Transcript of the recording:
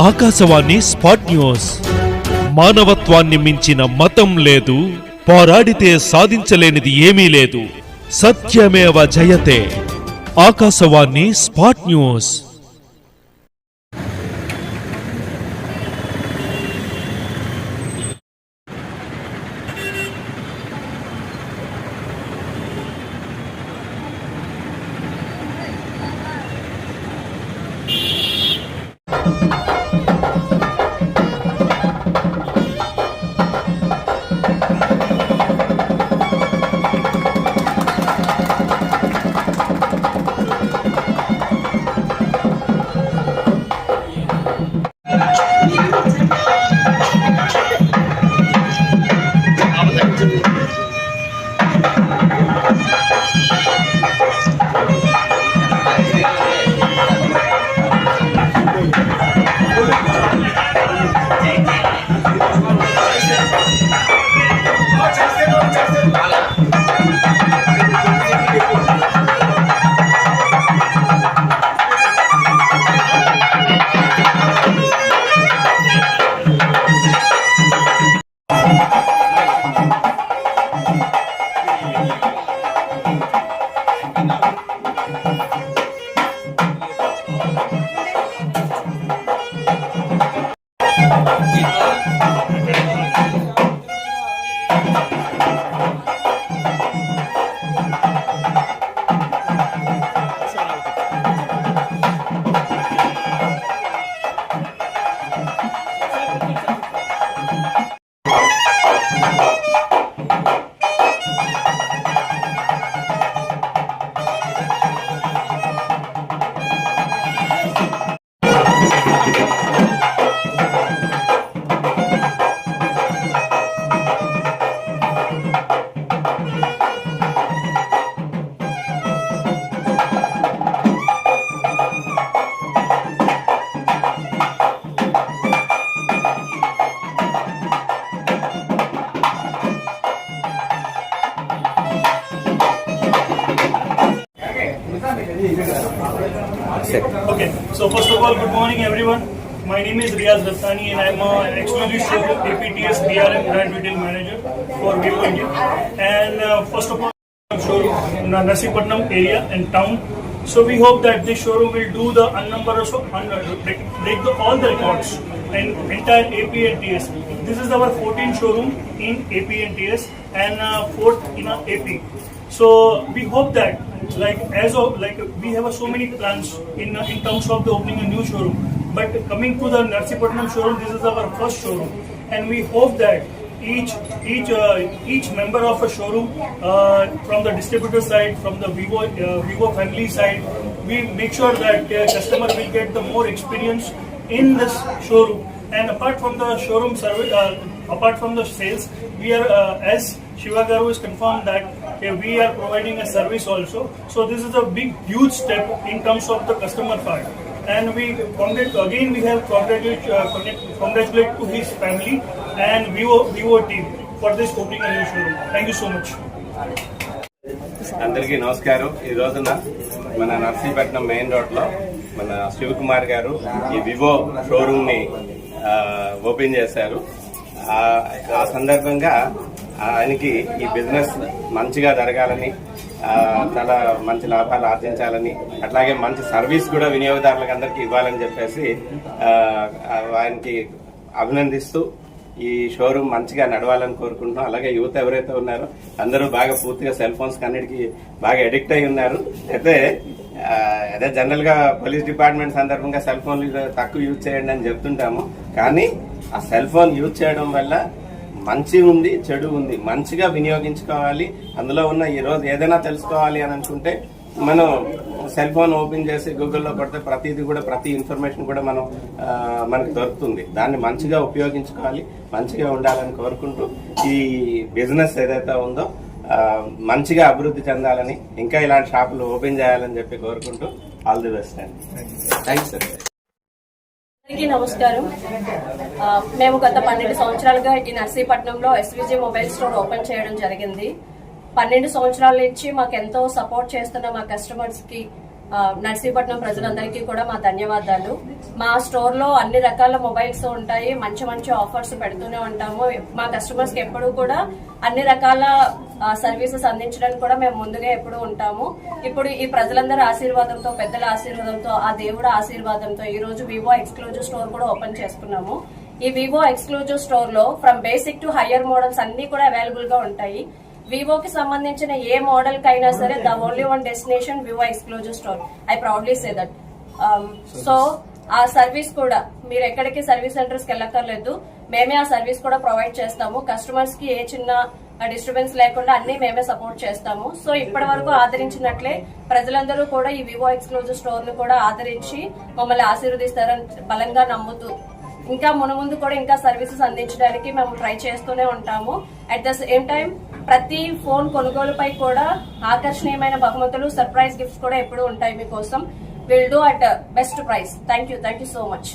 Akashvani spot news. మానవత్వాన్ని మించిన మతం లేదు, పోరాడితే సాధించలేనిది ఏమీ లేదు. సత్యమేవ జయతే. Akashvani spot news. Okay, so first of all, good morning everyone. My name is Riaz Rattani and I am an exclusive showroom APTS BRM Brand Retail Manager for Vivo India. And first of all, showroom in Narsipatnam area and town. So we hope that this showroom will do the break all the records in entire AP and TS. This is our 14th showroom in AP and TS and 4th in AP. So we hope that we have so many plans in terms of the opening a new showroom. But coming to the Narsipatnam showroom, this is our first showroom, and we hope that each member of a showroom, from the distributor side, from the Vivo family side, we make sure that customer will get the more experience in this showroom. And apart from the showroom service, apart from the sales, we are as Shiva Garu is confirmed that we are providing a service also. So this is a big, huge step in terms of the customer part. And we have congratulate to his family and Vivo team for this opening a new showroom. Thank you so much. అందరికీ నమస్కారం. ఈ రోజున మన Narsipatnam main road లో మన శివకుమార్ గారు ఈ Vivo showroom ని ఓపెన్ చేశారు. ఆ సందర్భంగా ఆయనకి ఈ బిజినెస్ మంచిగా జరగాలని, చాలా మంచి లాభాలు ఆర్జించాలని, అట్లాగే మంచి సర్వీస్ కూడా వినియోగదారులకు అందరికీ ఇవ్వాలని చెప్పేసి ఆయనకి అభినందిస్తూ ఈ షోరూమ్ మంచిగా నడవాలని కోరుకుంటున్నాం. అలాగే యువత ఎవరైతే ఉన్నారో అందరూ బాగా పూర్తిగా సెల్ ఫోన్స్ అన్నిటికీ బాగా అడిక్ట్ అయి ఉన్నారు. అయితే అదే జనరల్ గా పోలీస్ డిపార్ట్మెంట్ సందర్భంగా సెల్ ఫోన్ తక్కువ యూజ్ చేయండి అని చెప్తుంటాము. కానీ ఆ సెల్ ఫోన్ యూజ్ చేయడం వల్ల మంచి ఉంది, చెడు ఉంది. మంచిగా వినియోగించుకోవాలి. అందులో ఉన్న ఈ రోజు ఏదైనా తెలుసుకోవాలి అని అనుకుంటే మనం సెల్ ఫోన్ ఓపెన్ చేసి గూగుల్లో కొడితే ప్రతిదీ కూడా, ప్రతి ఇన్ఫర్మేషన్ కూడా మనకు దొరుకుతుంది. దాన్ని మంచిగా ఉపయోగించుకోవాలి, మంచిగా ఉండాలని కోరుకుంటూ ఈ బిజినెస్ ఏదైతే ఉందో మంచిగా అభివృద్ధి చెందాలని, ఇంకా ఇలాంటి షాపులు ఓపెన్ చేయాలని చెప్పి కోరుకుంటూ ఆల్ ది బెస్ట్ అండి. Thanks sir. అందరికీ నమస్కారం. మేము గత 12 సంవత్సరాలుగా ఈ నర్సీపట్నంలో ఎస్విజి మొబైల్ స్టోర్ ఓపెన్ చేయడం జరిగింది. 12 సంవత్సరాల నుంచి మాకు ఎంతో సపోర్ట్ చేస్తున్న మా కస్టమర్స్ కి నర్సీపట్నం ప్రజలందరికీ కూడా మా ధన్యవాదాలు. మా స్టోర్ లో అన్ని రకాల మొబైల్స్ ఉంటాయి, మంచి మంచి ఆఫర్స్ పెడుతూనే ఉంటాము. మా కస్టమర్స్ కి ఎప్పుడు కూడా అన్ని రకాల సర్వీసెస్ అందించడానికి కూడా మేము ముందుగా ఎప్పుడు ఉంటాము. ఇప్పుడు ఈ ప్రజలందరి ఆశీర్వాదంతో, పెద్దల ఆశీర్వాదంతో, ఆ దేవుడి ఆశీర్వాదంతో ఈ రోజు వివో ఎక్స్క్లూజివ్ స్టోర్ కూడా ఓపెన్ చేసుకున్నాము. ఈ వివో ఎక్స్క్లూజివ్ స్టోర్ లో from basic to higher models అన్ని కూడా అవైలబుల్ గా ఉంటాయి. వివోకి సంబంధించిన ఏ మోడల్ కైనా సరే the only one destination Vivo exclusive store. I proudly say that. So ఆ సర్వీస్ కూడా మీరు ఎక్కడికి సర్వీస్ సెంటర్స్ కి వెళ్ళక్కర్లేదు, మేమే ఆ సర్వీస్ కూడా ప్రొవైడ్ చేస్తాము. కస్టమర్స్ కి ఏ చిన్న డిస్టర్బెన్స్ లేకుండా అన్ని మేమే సపోర్ట్ చేస్తాము. సో ఇప్పటి వరకు ఆదరించినట్లే ప్రజలందరూ కూడా ఈ వివో ఎక్స్క్లూజివ్ స్టోర్ ను కూడా ఆదరించి మమ్మల్ని ఆశీర్వదిస్తారని బలంగా నమ్ముతూ ఇంకా మునుముందు కూడా ఇంకా సర్వీసెస్ అందించడానికి మేము ట్రై చేస్తూనే ఉంటాము. అట్ ద సేమ్ టైం ప్రతి ఫోన్ కొనుగోలుపై కూడా ఆకర్షణీయమైన బహుమతులు, సర్ప్రైజ్ గిఫ్ట్స్ కూడా ఎప్పుడూ ఉంటాయి మీకోసం. Will do at best price. Thank you so much.